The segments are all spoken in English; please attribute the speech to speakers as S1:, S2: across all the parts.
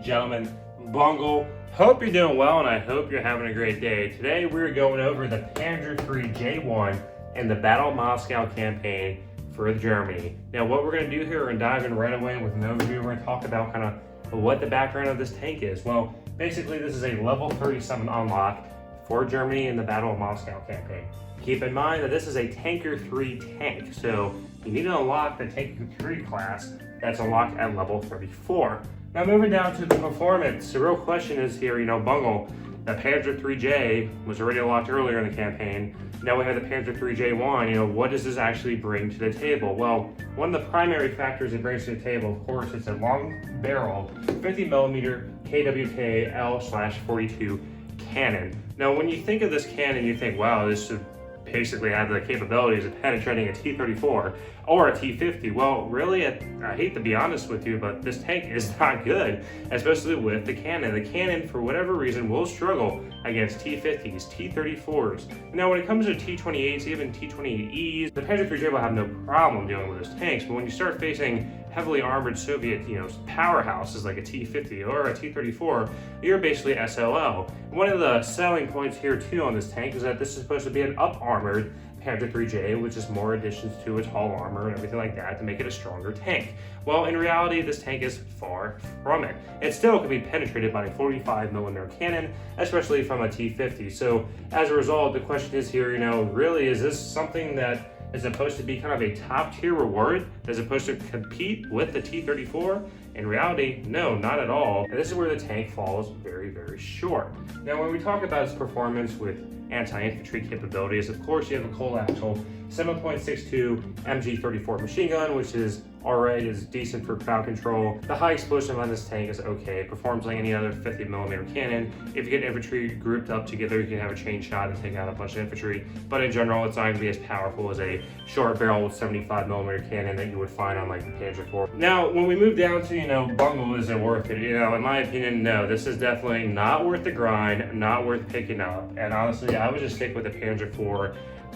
S1: gentlemen, Bungle. Hope you're doing well and I hope you're having a great day. Today we're going over the Panzer III J1 and the Battle of Moscow campaign for Germany. Now what we're going to do here, we're going to dive in right away with an overview. We're going to talk about kind of what the background of this tank is. Well, basically this is a level 37 unlock for Germany in the Battle of Moscow campaign. Keep in mind that this is a Tanker 3 tank, so you need to unlock the Tanker 3 class that's unlocked at level 34. Now moving down to the performance, the real question is here, Bungle, the Panzer 3J was already unlocked earlier in the campaign. Now we have the Panzer 3J1, what does this actually bring to the table? Well, one of the primary factors it brings to the table, of course, is a long barrel 50mm KwK L/42 cannon. Now when you think of this cannon, you think, wow, this should basically have the capabilities of penetrating a T-34 or a T-50. Well, really, I hate to be honest with you, but this tank is not good, especially with the cannon. The cannon, for whatever reason, will struggle against T-50s, T-34s. Now, when it comes to T-28s, even T-28Es, the Panzer III will have no problem dealing with those tanks, but when you start facing heavily armored Soviet, powerhouses like a T-50 or a T-34, you're basically SLO. One of the selling points here too on this tank is that this is supposed to be an up-armored Panzer 3J, which is more additions to its hull armor and everything like that to make it a stronger tank. Well, in reality, this tank is far from it. It still can be penetrated by a 45mm cannon, especially from a T-50. So as a result, the question is here, really, is this something that is supposed to be kind of a top tier reward as opposed to compete with the T-34? In reality, no, not at all. And this is where the tank falls very, very short. Now, when we talk about its performance with anti-infantry capabilities, of course, you have a coaxial 7.62 MG34 machine gun, which is alright, is decent for crowd control. The high explosive on this tank is okay. It performs like any other 50mm cannon. If you get infantry grouped up together, you can have a chain shot and take out a bunch of infantry. But in general, it's not going to be as powerful as a short barrel with 75mm cannon that you would find on like the Panzer IV. Now, when we move down to, Bungle, is it worth it? In my opinion, no. This is definitely not worth the grind, not worth picking up. And honestly, I would just stick with the Panzer IV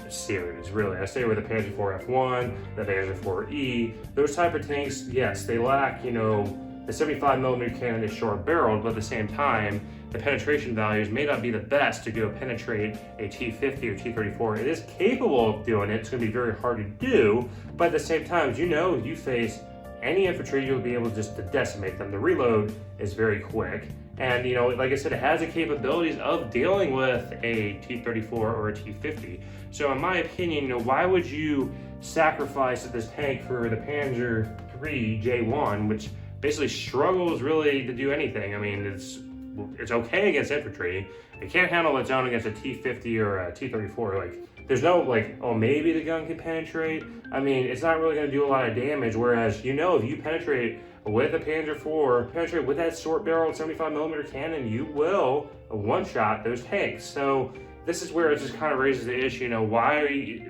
S1: series, really. I stay with the Panzer IV F1, the Panzer IV-E. Those type of tanks, yes, they lack, the 75mm cannon is short barreled, but at the same time, the penetration values may not be the best to go penetrate a T-50 or T-34. It is capable of doing it. It's going to be very hard to do, but at the same time, you face any infantry, you'll be able just to decimate them. The reload is very quick. And, like I said, it has the capabilities of dealing with a T-34 or a T-50. So in my opinion, why would you sacrifice this tank for the Panzer III J1, which basically struggles really to do anything? I mean, it's okay against infantry. It can't handle its own against a T-50 or a T-34. There's no, oh, maybe the gun can penetrate. I mean, it's not really going to do a lot of damage, whereas, if you penetrate with a Panzer IV, penetrate with that short barrel 75mm cannon, you will one-shot those tanks. So this is where it just kind of raises the issue, why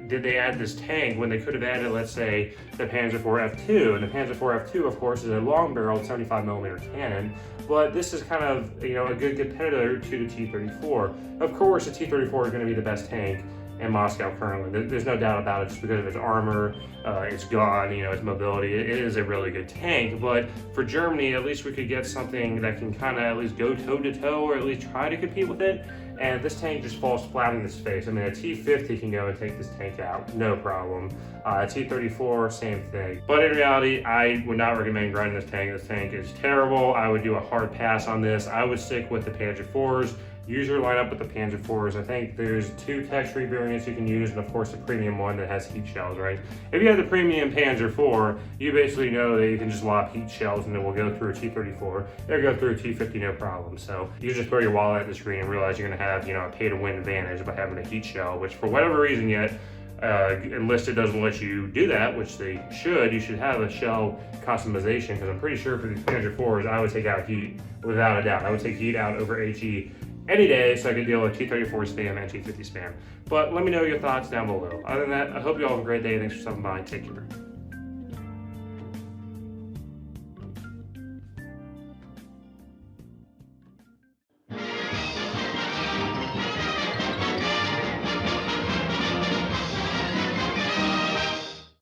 S1: did they add this tank when they could have added, let's say, the Panzer IV F2? And the Panzer IV F2, of course, is a long-barreled 75mm cannon, but this is kind of, a good competitor to the T-34. Of course, the T-34 is going to be the best tank in Moscow currently. There's no doubt about it, just because of its armor, its gun, its mobility. It is a really good tank, but for Germany, at least we could get something that can kind of at least go toe-to-toe or at least try to compete with it. And this tank just falls flat in its face. I mean, a T-50 can go and take this tank out, no problem. A T-34, same thing. But in reality, I would not recommend grinding this tank. This tank is terrible. I would do a hard pass on this. I would stick with the Panzer IVs. Use your lineup with the Panzer IVs. I think there's 2 tech-free variants you can use, and of course the premium one that has heat shells, right? If you have the premium Panzer IV, you basically know that you can just lob heat shells and it will go through a T-34. It'll go through a T-50, no problem. So you just throw your wallet at the screen and realize you're gonna have, a pay-to-win advantage by having a heat shell, which for whatever reason yet, Enlisted doesn't let you do that, which they should. You should have a shell customization, because I'm pretty sure for these Panzer IVs, I would take out heat without a doubt. I would take heat out over HE any day, so I could deal with T-34 spam and T-50 spam. But let me know your thoughts down below. Other than that, I hope you all have a great day. Thanks for stopping by. Take care.